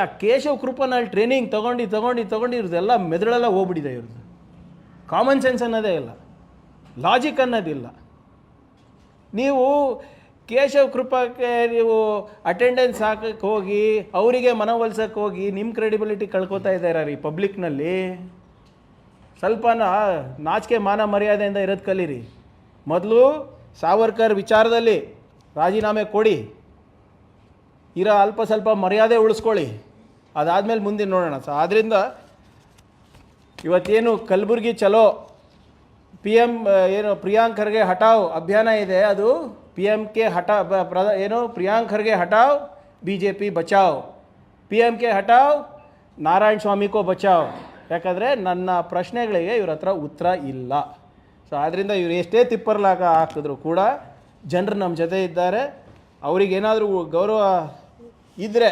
ಆ ಕೇಶವ್ ಕೃಪನಲ್ಲಿ ಟ್ರೈನಿಂಗ್ ತೊಗೊಂಡು ಇವ್ರದ್ದೆಲ್ಲ ಮೆದುಳೆಲ್ಲ ಹೋಗ್ಬಿಟ್ಟಿದೆ ಇವ್ರದ್ದು. ಕಾಮನ್ ಸೆನ್ಸ್ ಅನ್ನೋದೇ ಇಲ್ಲ, ಲಾಜಿಕ್ ಅನ್ನೋದಿಲ್ಲ. ನೀವು ಕೇಶವ್ ಕೃಪಕ್ಕೆ ನೀವು ಅಟೆಂಡೆನ್ಸ್ ಹಾಕಕ್ಕೆ ಹೋಗಿ ಅವರಿಗೆ ಮನವೊಲಿಸಕ್ಕೆ ಹೋಗಿ ನಿಮ್ಮ ಕ್ರೆಡಿಬಿಲಿಟಿ ಕಳ್ಕೊತಾ ಇದ್ದಾರ ರೀ ಪಬ್ಲಿಕ್ನಲ್ಲಿ. ಸ್ವಲ್ಪ ನಾಚಿಕೆ ಮಾನ ಮರ್ಯಾದೆಯಿಂದ ಇರೋದು ಕಲೀರಿ. ಮೊದಲು ಸಾವರ್ಕರ್ ವಿಚಾರದಲ್ಲಿ ರಾಜೀನಾಮೆ ಕೊಡಿ, ಇರೋ ಅಲ್ಪ ಸ್ವಲ್ಪ ಮರ್ಯಾದೆ ಉಳಿಸ್ಕೊಳ್ಳಿ, ಅದಾದಮೇಲೆ ಮುಂದೆ ನೋಡೋಣ. ಆದ್ದರಿಂದ ಇವತ್ತೇನು ಕಲಬುರ್ಗಿ ಚಲೋ PM ಏನು ಪ್ರಿಯಾಂಕ್ ಖರ್ಗೆ ಹಟಾವ್ ಅಭಿಯಾನ ಇದೆ, ಅದು PMK ಏನು ಪ್ರಿಯಾಂಕ್ ಖರ್ಗೆ ಹಟಾವ್ BJP ಬಚಾವ್, PMK ಹಟಾವ್ ನಾರಾಯಣ ಸ್ವಾಮಿಕೋ ಬಚಾವ್. ಯಾಕಂದರೆ ನನ್ನ ಪ್ರಶ್ನೆಗಳಿಗೆ ಇವ್ರ ಹತ್ರ ಉತ್ತರ ಇಲ್ಲ. ಸೊ ಆದ್ದರಿಂದ ಇವ್ರು ಎಷ್ಟೇ ತಿಪ್ಪರ್ಲಾಗ ಹಾಕಿದ್ರು ಕೂಡ ಜನರು ನಮ್ಮ ಜೊತೆ ಇದ್ದಾರೆ. ಅವ್ರಿಗೇನಾದರೂ ಗೌರವ ಇದ್ದರೆ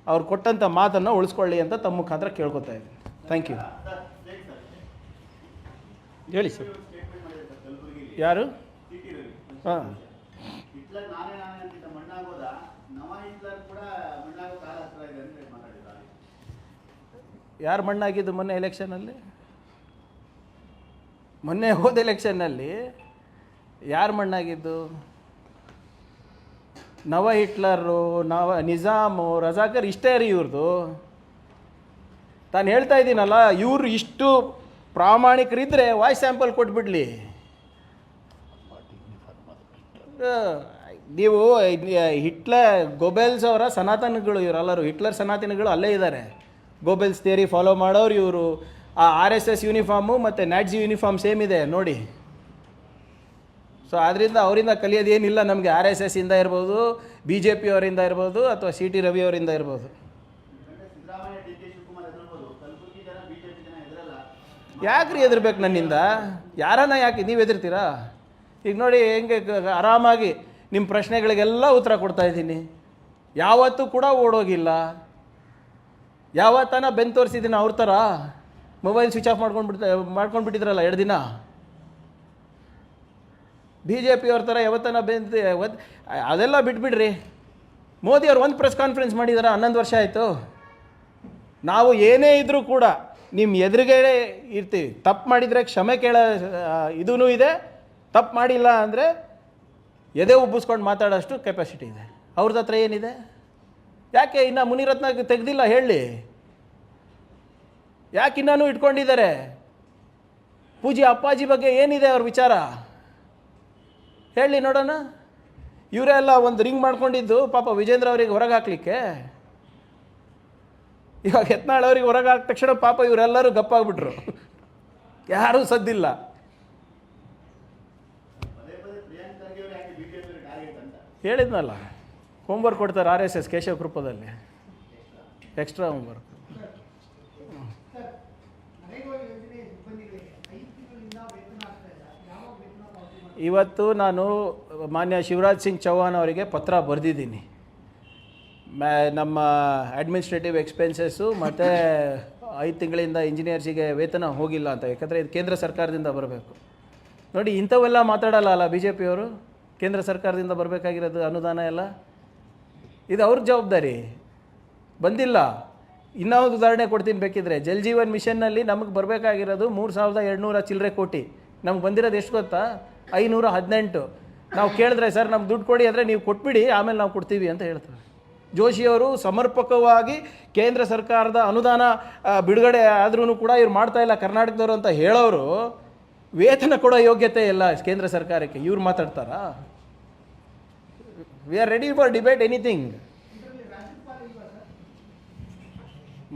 ಅವ್ರು ಕೊಟ್ಟಂಥ ಮಾತನ್ನು ಉಳಿಸ್ಕೊಳ್ಳಿ ಅಂತ ತಮ್ಮ ಮುಖಾಂತರ ಕೇಳ್ಕೊತಾ ಇದ್ದೀನಿ. Thank you. ಹೇಳಿ ಸರ್. ಯಾರು? ಹಾಂ, ಯಾರು ಮಣ್ಣಾಗಿದ್ದು ಮೊನ್ನೆ ಎಲೆಕ್ಷನಲ್ಲಿ? ಮೊನ್ನೆ ಹೋದ ಎಲೆಕ್ಷನ್ನಲ್ಲಿ ಯಾರು ಮಣ್ಣಾಗಿದ್ದು? ನವ ಹಿಟ್ಲರು, ನಿಜಾಮು, ರಜಾಕರ್ ಇಷ್ಟೇ ರೀ ಇವ್ರದ್ದು. ನಾನು ಹೇಳ್ತಾ ಇದ್ದೀನಲ್ಲ, ಇವರು ಇಷ್ಟು ಪ್ರಾಮಾಣಿಕರಿದ್ದರೆ ವಾಯ್ಸ್ ಸ್ಯಾಂಪಲ್ ಕೊಟ್ಬಿಡ್ಲಿ. ನೀವು ಗೋಬೆಲ್ಸ್ ಅವರ ಸನಾತನಗಳು ಇವರೆಲ್ಲರೂ, ಹಿಟ್ಲರ್ ಸನಾತನಗಳು ಅಲ್ಲೇ ಇದ್ದಾರೆ. ಗೋಬೆಲ್ಸ್ ಥಿಯರಿ ಫಾಲೋ ಮಾಡೋರು ಇವರು. ಆ RSS ಯೂನಿಫಾರ್ಮು ಮತ್ತು ನ್ಯಾಟ್ಜಿ ಯೂನಿಫಾರ್ಮ್ ಸೇಮ್ ಇದೆ ನೋಡಿ. ಸೊ ಆದ್ದರಿಂದ ಅವರಿಂದ ಕಲಿಯೋದೇನಿಲ್ಲ ನಮಗೆ. RSS ಇಂದ ಇರ್ಬೋದು, BJP ಅವರಿಂದ ಇರ್ಬೋದು, ಅಥವಾ CT ರವಿ ಅವರಿಂದ ಇರ್ಬೋದು. ಯಾಕ್ರಿ ಹೆದರ್ಬೇಕು ನನ್ನಿಂದ? ಯಾರನ್ನ ಯಾಕೆ ನೀವು ಹೆದರ್ತೀರಾ? ಈಗ ನೋಡಿ ಹೆಂಗೆ ಆರಾಮಾಗಿ ನಿಮ್ಮ ಪ್ರಶ್ನೆಗಳಿಗೆಲ್ಲ ಉತ್ತರ ಕೊಡ್ತಾ ಇದ್ದೀನಿ. ಯಾವತ್ತೂ ಕೂಡ ಓಡೋಗಿಲ್ಲ. ಯಾವತ್ತನ ಬೆನ್ನು ತೋರಿಸಿದ್ದೀನಿ ಅವ್ರ ಥರ ಮೊಬೈಲ್ ಸ್ವಿಚ್ ಆಫ್ ಮಾಡ್ಕೊಂಡ್ಬಿಟ್ಟಿದ್ರಲ್ಲ 2 ದಿನ. BJP ಅವ್ರ ಥರ ಯಾವತ್ತನ ಅದೆಲ್ಲ ಬಿಟ್ಬಿಡ್ರಿ. ಮೋದಿ ಅವ್ರು ಒಂದು ಪ್ರೆಸ್ ಕಾನ್ಫರೆನ್ಸ್ ಮಾಡಿದಾರ? 11 ವರ್ಷ ಆಯಿತು. ನಾವು ಏನೇ ಇದ್ದರೂ ಕೂಡ ನಿಮ್ಮ ಎದುರಿಗೆ ಇರ್ತೀವಿ. ತಪ್ಪು ಮಾಡಿದರೆ ಕ್ಷಮೆ ಕೇಳೋ ಇದೂ ಇದೆ, ತಪ್ಪು ಮಾಡಿಲ್ಲ ಅಂದರೆ ಎದೆ ಉಬ್ಬಿಸ್ಕೊಂಡು ಮಾತಾಡೋಷ್ಟು ಕೆಪಾಸಿಟಿ ಇದೆ. ಅವ್ರದ್ದು ಹತ್ರ ಏನಿದೆ? ಯಾಕೆ ಇನ್ನು ಮುನಿರತ್ನ ತೆಗೆದಿಲ್ಲ ಹೇಳಿ? ಯಾಕೆ ಇನ್ನೂ ಇಟ್ಕೊಂಡಿದ್ದಾರೆ? ಪೂಜ್ಯ ಅಪ್ಪಾಜಿ ಬಗ್ಗೆ ಏನಿದೆ ಅವ್ರ ವಿಚಾರ ಹೇಳಿ ನೋಡೋಣ. ಇವರೆಲ್ಲ ಒಂದು ರಿಂಗ್ ಮಾಡ್ಕೊಂಡಿದ್ದು ಪಾಪ ವಿಜೇಂದ್ರ ಅವರಿಗೆ ಹೊರಗೆ ಹಾಕ್ಲಿಕ್ಕೆ. ಇವಾಗ ಯತ್ನಾಳ್ ಅವ್ರಿಗೆ ಹೊರಗೆ ಹಾಕಿದ ತಕ್ಷಣ ಪಾಪ ಇವರೆಲ್ಲರೂ ಗಪ್ಪಾಗ್ಬಿಟ್ರು, ಯಾರೂ ಸದ್ದಿಲ್ಲ. ಹೇಳಿದ್ನಲ್ಲ, ಹೋಮ್ವರ್ಕ್ ಕೊಡ್ತಾರೆ RSS ಕೇಶವ ಕೃಪದಲ್ಲಿ, ಎಕ್ಸ್ಟ್ರಾ ಹೋಮ್ವರ್ಕ್. ಇವತ್ತು ನಾನು ಮಾನ್ಯ ಶಿವರಾಜ್ ಸಿಂಗ್ ಚೌಹಾಣ್ ಅವರಿಗೆ ಪತ್ರ ಬರೆದಿದ್ದೀನಿ. ನಮ್ಮ ಅಡ್ಮಿನಿಸ್ಟ್ರೇಟಿವ್ ಎಕ್ಸ್ಪೆನ್ಸಸ್ಸು ಮತ್ತು 5 ತಿಂಗಳಿಂದ ಇಂಜಿನಿಯರ್ಸಿಗೆ ವೇತನ ಹೋಗಿಲ್ಲ ಅಂತ. ಯಾಕಂದರೆ ಇದು ಕೇಂದ್ರ ಸರ್ಕಾರದಿಂದ ಬರಬೇಕು. ನೋಡಿ, ಇಂಥವೆಲ್ಲ ಮಾತಾಡಲ್ಲ BJP ಅವರು. ಕೇಂದ್ರ ಸರ್ಕಾರದಿಂದ ಬರಬೇಕಾಗಿರೋದು ಅನುದಾನ ಎಲ್ಲ ಇದು ಅವ್ರ ಜವಾಬ್ದಾರಿ. ಬಂದಿಲ್ಲ. ಇನ್ನೊಂದು ಉದಾಹರಣೆ ಕೊಡ್ತೀನಿ ಬೇಕಿದ್ರೆ. ಜಲ್ ಜೀವನ್ ಮಿಷನ್ನಲ್ಲಿ ನಮಗೆ ಬರಬೇಕಾಗಿರೋದು 3,200 ಚಿಲ್ಲರೆ ಕೋಟಿ. ನಮ್ಗೆ ಬಂದಿರೋದು ಎಷ್ಟು ಗೊತ್ತಾ? 518. ನಾವು ಕೇಳಿದ್ರೆ ಸರ್ ನಮ್ಗೆ ದುಡ್ಡು ಕೊಡಿ ಅಂದರೆ ನೀವು ಕೊಟ್ಬಿಡಿ, ಆಮೇಲೆ ನಾವು ಕೊಡ್ತೀವಿ ಅಂತ ಹೇಳ್ತಾರೆ. ಜೋಶಿಯವರು ಸಮರ್ಪಕವಾಗಿ ಕೇಂದ್ರ ಸರ್ಕಾರದ ಅನುದಾನ ಬಿಡುಗಡೆ ಆದ್ರೂ ಕೂಡ ಇವ್ರು ಮಾಡ್ತಾಯಿಲ್ಲ ಕರ್ನಾಟಕದವರು ಅಂತ ಹೇಳೋರು, ವೇತನ ಕೊಡೋ ಯೋಗ್ಯತೆ ಇಲ್ಲ ಕೇಂದ್ರ ಸರ್ಕಾರಕ್ಕೆ. ಇವ್ರು ಮಾತಾಡ್ತಾರಾ? We are ready for debate anything.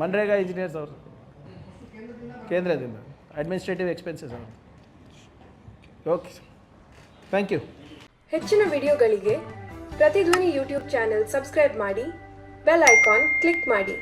MNREGA engineers ಅವರು ಕೇಂದ್ರದಿಂದ ಅಡ್ಮಿನಿಸ್ಟ್ರೇಟಿವ್ ಎಕ್ಸ್ಪೆನ್ಸಸ್ ಅವರು. Okay, thank you. ಹೆಚ್ಚಿನ ವಿಡಿಯೋಗಳಿಗೆ ಪ್ರತಿಧ್ವನಿ ಯೂಟ್ಯೂಬ್ ಚಾನೆಲ್ ಸಬ್ಸ್ಕ್ರೈಬ್ ಮಾಡಿ, ಬೆಲ್ ಐಕಾನ್ ಕ್ಲಿಕ್ ಮಾಡಿ.